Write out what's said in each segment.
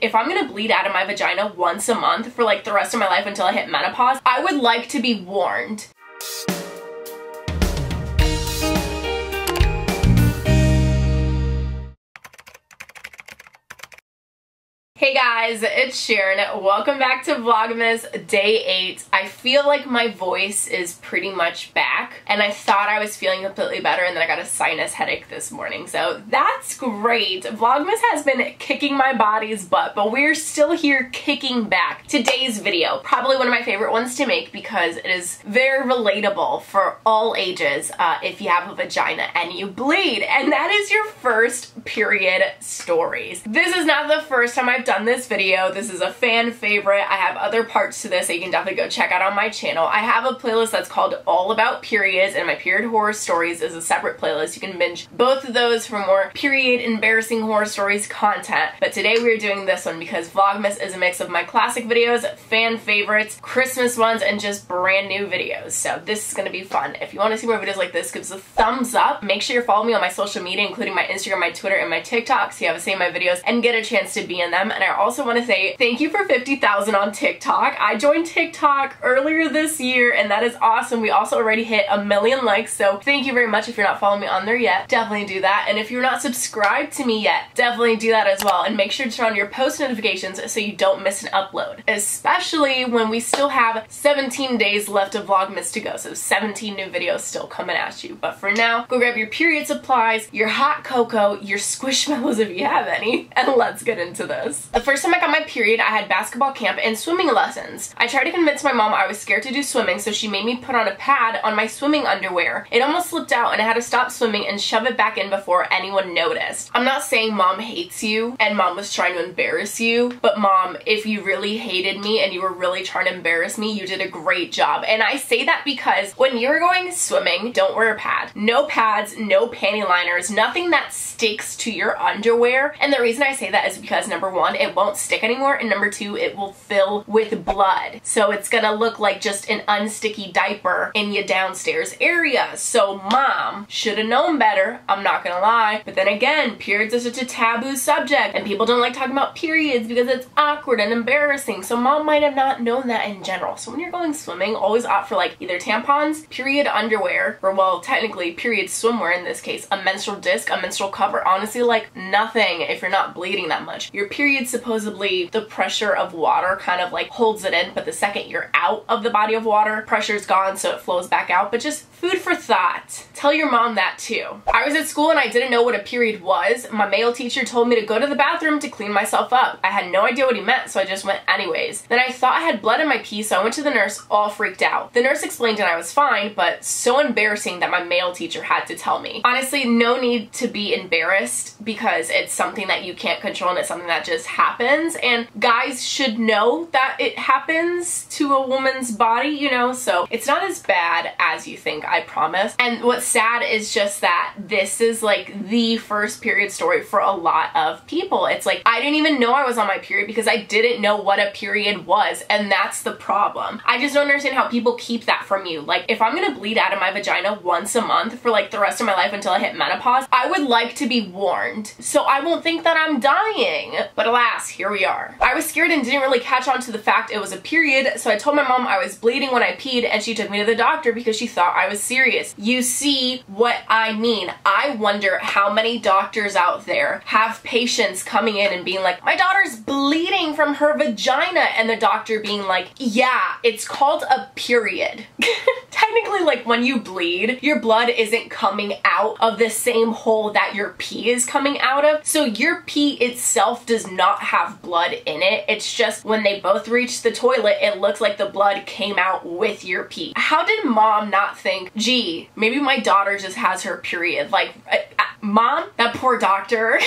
If I'm gonna bleed out of my vagina once a month for like the rest of my life until I hit menopause, I would like to be warned. Hey guys, it's Sharon. Welcome back to Vlogmas Day 8. I feel like my voice is pretty much back, and I thought I was feeling completely better, and then I got a sinus headache this morning, so that's great. Vlogmas has been kicking my body's butt, but we're still here kicking back. Today's video, probably one of my favorite ones to make because it is very relatable for all ages if you have a vagina and you bleed, and that is your first period stories. This is not the first time I've done this video. This is a fan favorite. I have other parts to this that you can definitely go check out on my channel. I have a playlist that's called All About Periods, and my period horror stories is a separate playlist. You can binge both of those for more period embarrassing horror stories content. But today we're doing this one because Vlogmas is a mix of my classic videos, fan favorites, Christmas ones, and just brand new videos. So this is gonna be fun. If you want to see more videos like this, give us a thumbs up. Make sure you're following me on my social media, including my Instagram, my Twitter, and my TikTok, so you have to see my videos and get a chance to be in them. And I also want to say thank you for 50,000 on TikTok. I joined TikTok earlier this year, and that is awesome. We also already hit 1 million likes, so thank you very much. If you're not following me on there yet, definitely do that. And if you're not subscribed to me yet, definitely do that as well. And make sure to turn on your post notifications so you don't miss an upload, especially when we still have 17 days left of Vlogmas to go. So 17 new videos still coming at you. But for now, go grab your period supplies, your hot cocoa, your squishmallows if you have any, and let's get into this. The first time I got my period, I had basketball camp and swimming lessons. I tried to convince my mom I was scared to do swimming, so she made me put on a pad on my swimming underwear. It almost slipped out and I had to stop swimming and shove it back in before anyone noticed. I'm not saying mom hates you and mom was trying to embarrass you, but mom, if you really hated me and you were really trying to embarrass me, you did a great job. And I say that because when you're going swimming, don't wear a pad. No pads, no panty liners, nothing that sticks to your underwear. And the reason I say that is because number one, it won't stick anymore, and number two, it will fill with blood. So it's gonna look like just an unsticky diaper in your downstairs area. So mom should have known better, I'm not gonna lie. But then again, periods are such a taboo subject, and people don't like talking about periods because it's awkward and embarrassing. So mom might have not known that in general. So when you're going swimming, always opt for like either tampons, period underwear, or well, technically period swimwear in this case, a menstrual disc, a menstrual cover, honestly like nothing if you're not bleeding that much. Your period's supposedly the pressure of water kind of like holds it in, but the second you're out of the body of water, pressure's gone, so it flows back out. But just food for thought. Tell your mom that too. I was at school and I didn't know what a period was. My male teacher told me to go to the bathroom to clean myself up. I had no idea what he meant, so I just went anyways. Then I thought I had blood in my pee, so I went to the nurse all freaked out. The nurse explained and I was fine, but so embarrassing that my male teacher had to tell me. Honestly, no need to be embarrassed because it's something that you can't control and it's something that just happens, and guys should know that it happens to a woman's body, you know, so it's not as bad as you think, I promise. And what's sad is just that this is like the first period story for a lot of people. It's like, I didn't even know I was on my period because I didn't know what a period was, and that's the problem. I just don't understand how people keep that from you. Like, if I'm gonna bleed out of my vagina once a month for like the rest of my life until I hit menopause, I would like to be warned so I won't think that I'm dying. But alas, here we are. I was scared and didn't really catch on to the fact it was a period, so I told my mom I was bleeding when I peed, and she took me to the doctor because she thought I was serious. You see what I mean? I wonder how many doctors out there have patients coming in and being like, my daughter's bleeding from her vagina, and the doctor being like, yeah, it's called a period. Technically, like when you bleed, your blood isn't coming out of the same hole that your pee is coming out of, so your pee itself does not have blood in it. It's just when they both reach the toilet, it looks like the blood came out with your pee. How did mom not think, gee, maybe my daughter just has her period? Like, mom, that poor doctor.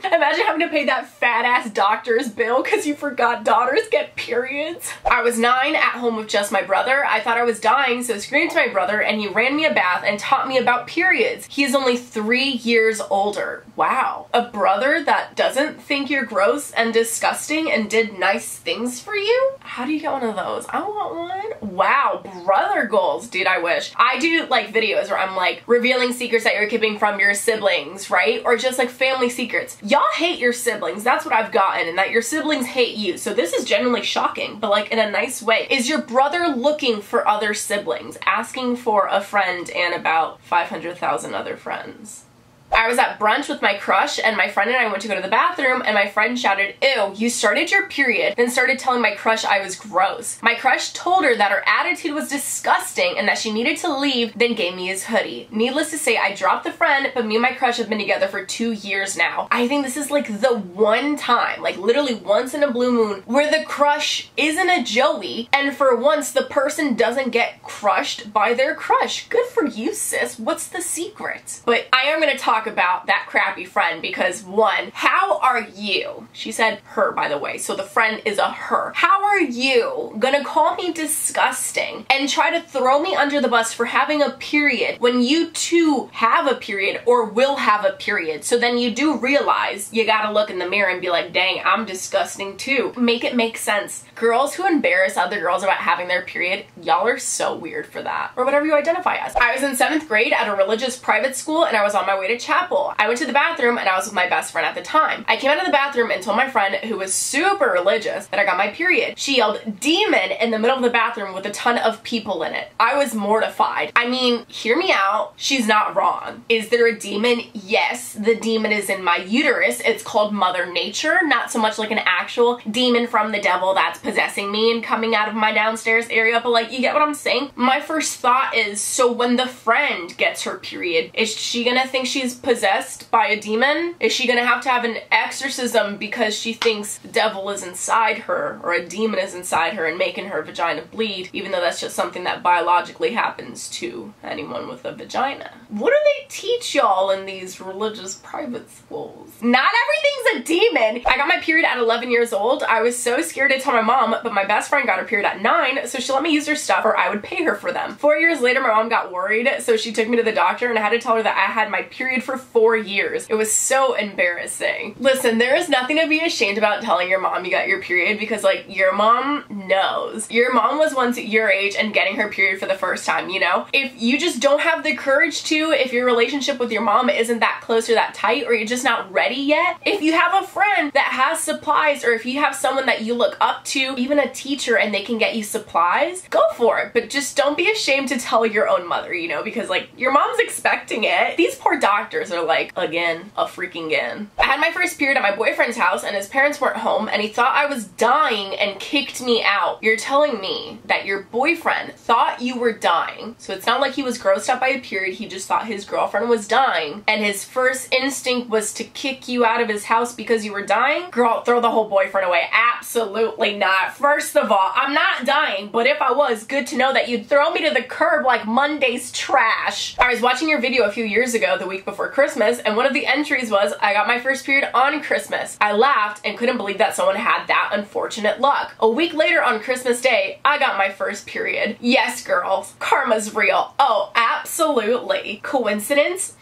Imagine having to pay that fat ass doctor's bill because you forgot daughters get periods. I was 9 at home with just my brother. I thought I was dying, so screamed married to my brother and he ran me a bath and taught me about periods. He is only 3 years older. Wow. A brother that doesn't think you're gross and disgusting and did nice things for you? How do you get one of those? I want one. Wow, brother goals. Dude, I wish. I do like videos where I'm like revealing secrets that you're keeping from your siblings, right? Or just like family secrets. Y'all hate your siblings. That's what I've gotten, and that your siblings hate you. So this is genuinely shocking, but like in a nice way. Is your brother looking for other siblings, asking for a friend and about 500,000 other friends? I was at brunch with my crush and my friend and I went to go to the bathroom and my friend shouted, "Ew, you started your period," then started telling my crush I was gross. My crush told her that her attitude was disgusting and that she needed to leave, then gave me his hoodie. Needless to say, I dropped the friend, but me and my crush have been together for 2 years now. I think this is like the one time, like literally once in a blue moon, where the crush isn't a Joey and for once the person doesn't get crushed by their crush. Good for you, sis. What's the secret? But I am gonna talk about that crappy friend because one, how are you? She said her, by the way, so the friend is a her. How are you gonna call me disgusting and try to throw me under the bus for having a period when you too have a period or will have a period? So then you do realize you gotta look in the mirror and be like, dang, I'm disgusting too. Make it make sense. Girls who embarrass other girls about having their period, y'all are so weird for that. Or whatever you identify as. I was in 7th grade at a religious private school and I was on my way to chapel. I went to the bathroom and I was with my best friend at the time. I came out of the bathroom and told my friend, who was super religious, that I got my period. She yelled demon in the middle of the bathroom with a ton of people in it. I was mortified. I mean, hear me out. She's not wrong. Is there a demon? Yes, the demon is in my uterus. It's called Mother Nature, not so much like an actual demon from the devil that's possessing me and coming out of my downstairs area, but like, you get what I'm saying? My first thought is, so when the friend gets her period, is she gonna think she's possessed by a demon? Is she gonna have to have an exorcism because she thinks the devil is inside her or a demon is inside her and making her vagina bleed, even though that's just something that biologically happens to anyone with a vagina? What do they teach y'all in these religious private schools? Not everything's a demon. I got my period at 11 years old. I was so scared to tell my mom, but my best friend got her period at 9, so she let me use her stuff or I would pay her for them. 4 years later, my mom got worried, so she took me to the doctor and I had to tell her that I had my period for 4 years. It was so embarrassing. Listen, there is nothing to be ashamed about telling your mom you got your period because like your mom knows. Your mom was once at your age and getting her period for the first time, you know? If you just don't have the courage to, if your relationship with your mom isn't that close or that tight, or you're just not ready yet, if you have a friend that has supplies, or if you have someone that you look up to, even a teacher, and they can get you supplies, go for it. But just don't be ashamed to tell your own mother, you know, because like your mom's expecting it. These poor doctors are like, again, a freaking again. I had my first period at my boyfriend's house and his parents weren't home and he thought I was dying and kicked me out. You're telling me that your boyfriend thought you were dying. So it's not like he was grossed out by a period, he just thought his girlfriend was dying and his first instinct was to kick you out of his house because you were dying? Girl, throw the whole boyfriend away. Absolutely not. First of all, I'm not dying, but if I was, good to know that you'd throw me to the curb like Monday's trash. I was watching your video a few years ago, the week before Christmas, and one of the entries was, I got my first period on Christmas. I laughed and couldn't believe that someone had that unfortunate luck. A week later on Christmas Day, I got my first period. Yes, girls, karma's real. Oh, absolutely. Coincidence?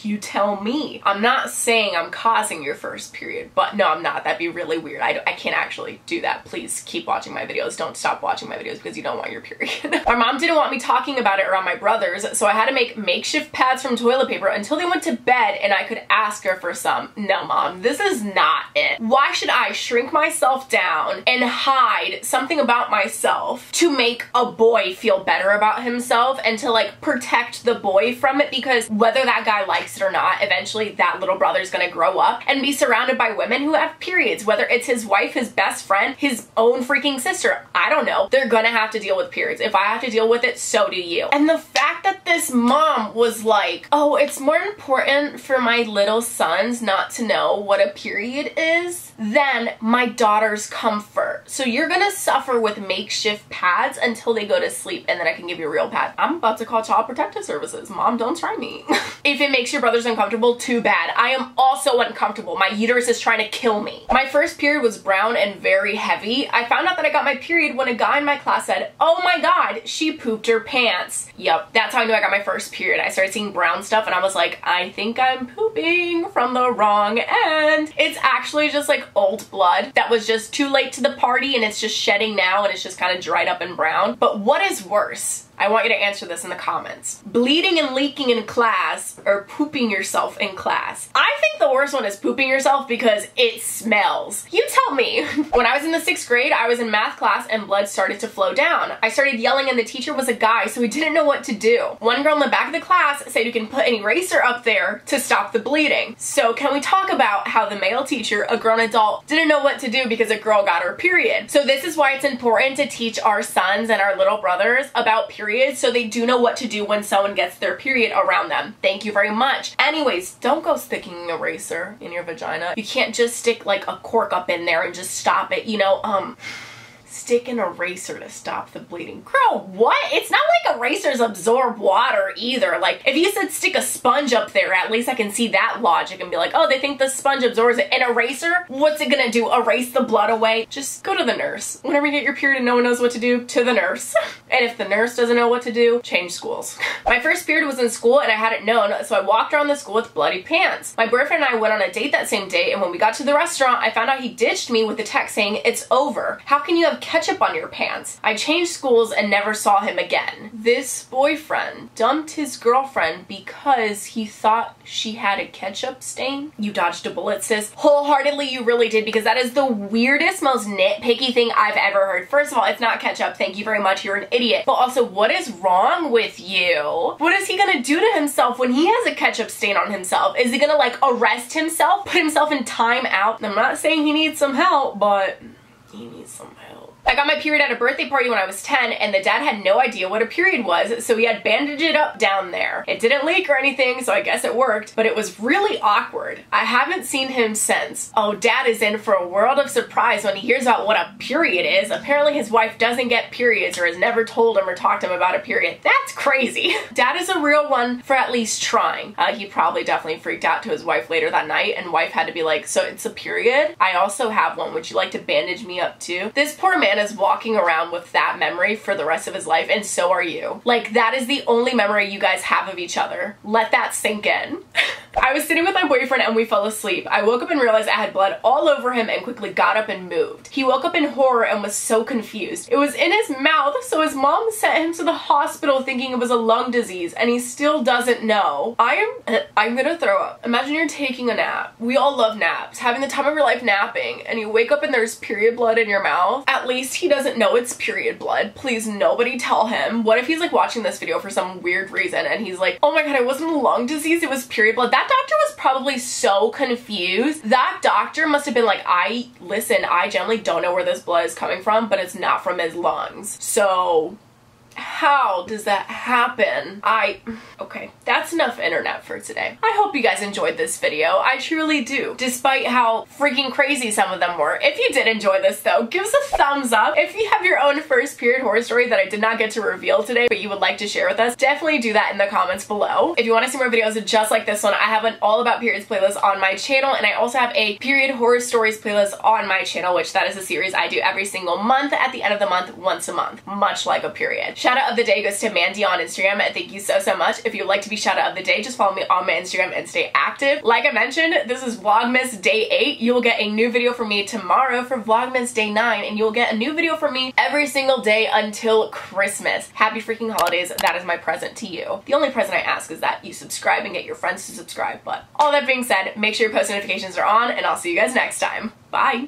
You tell me. I'm not saying I'm causing your first period, but no, I'm not. That'd be really weird. I can't actually do that. Please keep watching my videos. Don't stop watching my videos because you don't want your period. My mom didn't want me talking about it around my brothers, so I had to make makeshift pads from toilet paper until they went to bed and I could ask her for some. No, Mom, this is not it. Why should I shrink myself down and hide something about myself to make a boy feel better about himself and to like protect the boy from it? Because whether that guy likes it or not, eventually that little brother's gonna grow up and be surrounded by women who have periods, whether it's his wife, his best friend, his own freaking sister. I don't know. They're gonna have to deal with periods. If I have to deal with it, so do you. And the fact that this mom was like, oh, it's more important for my little sons not to know what a period is than my daughter's comfort. So you're gonna suffer with makeshift pads until they go to sleep, and then I can give you a real pad. I'm about to call Child Protective Services. Mom, don't try me. If it makes your brothers uncomfortable, too bad. I am also uncomfortable. My uterus is trying to kill me. My first period was brown and very heavy. I found out that I got my period when a guy in my class said, "Oh my god, she pooped her pants." Yep, that's how I knew I got my first period. I started seeing brown stuff and I was like, I think I'm pooping from the wrong end. It's actually just like old blood that was just too late to the party and it's just shedding now and it's just kind of dried up and brown. But what is worse? I want you to answer this in the comments. Bleeding and leaking in class or pooping yourself in class. I think the worst one is pooping yourself because it smells. You tell me. When I was in the 6th grade, I was in math class and blood started to flow down. I started yelling and the teacher was a guy, so he didn't know what to do. One girl in the back of the class said you can put an eraser up there to stop the bleeding. So can we talk about how the male teacher, a grown adult, didn't know what to do because a girl got her period? So this is why it's important to teach our sons and our little brothers about periods so they do know what to do when someone gets their period around them. Thank you very much. Anyways, don't go sticking an eraser in your vagina. You can't just stick like a cork up in there and just stop it, you know, stick an eraser to stop the bleeding. Girl, what? It's not like erasers absorb water either. Like, if you said stick a sponge up there, at least I can see that logic and be like, oh, they think the sponge absorbs it. An eraser? What's it gonna do? Erase the blood away? Just go to the nurse. Whenever you get your period and no one knows what to do, to the nurse. And if the nurse doesn't know what to do, change schools. My first period was in school and I hadn't known, so I walked around the school with bloody pants. My boyfriend and I went on a date that same day, and when we got to the restaurant, I found out he ditched me with a text saying, "It's over. How can you have ketchup on your pants?" I changed schools and never saw him again. This boyfriend dumped his girlfriend because he thought she had a ketchup stain. You dodged a bullet, sis. Wholeheartedly, you really did, because that is the weirdest, most nitpicky thing I've ever heard. First of all, it's not ketchup. Thank you very much. You're an idiot. But also, what is wrong with you? What is he gonna do to himself when he has a ketchup stain on himself? Is he gonna like arrest himself? Put himself in time out? I'm not saying he needs some help, but he needs some help. I got my period at a birthday party when I was 10, and the dad had no idea what a period was, so he had bandaged it up down there. It didn't leak or anything, so I guess it worked, but it was really awkward. I haven't seen him since. Oh, dad is in for a world of surprise when he hears about what a period is. Apparently his wife doesn't get periods or has never told him or talked to him about a period. That's crazy. Dad is a real one for at least trying. He probably definitely freaked out to his wife later that night, and wife had to be like, "So it's a period? I also have one. Would you like to bandage me up too?" This poor man is walking around with that memory for the rest of his life, and so are you. Like, that is the only memory you guys have of each other. Let that sink in. I was sitting with my boyfriend and we fell asleep. I woke up and realized I had blood all over him and quickly got up and moved. He woke up in horror and was so confused. It was in his mouth, so his mom sent him to the hospital thinking it was a lung disease, and he still doesn't know. I'm gonna throw up. Imagine you're taking a nap. We all love naps. Having the time of your life napping, and you wake up and there's period blood in your mouth. At least he doesn't know it's period blood. Please, nobody tell him. What if he's like watching this video for some weird reason and he's like, "Oh my god, it wasn't a lung disease, it was period blood." That doctor was probably so confused. That doctor must have been like, listen, I generally don't know where this blood is coming from, but it's not from his lungs. So how does that happen? Okay, that's enough internet for today. I hope you guys enjoyed this video. I truly do, despite how freaking crazy some of them were. If you did enjoy this though, give us a thumbs up. If you have your own first period horror story that I did not get to reveal today, but you would like to share with us, definitely do that in the comments below. If you want to see more videos just like this one, I have an all about periods playlist on my channel, and I also have a period horror stories playlist on my channel, which that is a series I do every single month at the end of the month, once a month, much like a period. Shout out of the day goes to Mandy on Instagram, and thank you so much. If you'd like to be shout out of the day, just follow me on my Instagram and stay active. Like I mentioned, this is Vlogmas Day 8. You will get a new video from me tomorrow for Vlogmas Day 9, and you'll get a new video from me every single day until Christmas. Happy freaking holidays. That is my present to you. The only present I ask is that you subscribe and get your friends to subscribe, but all that being said, make sure your post notifications are on, and I'll see you guys next time. Bye!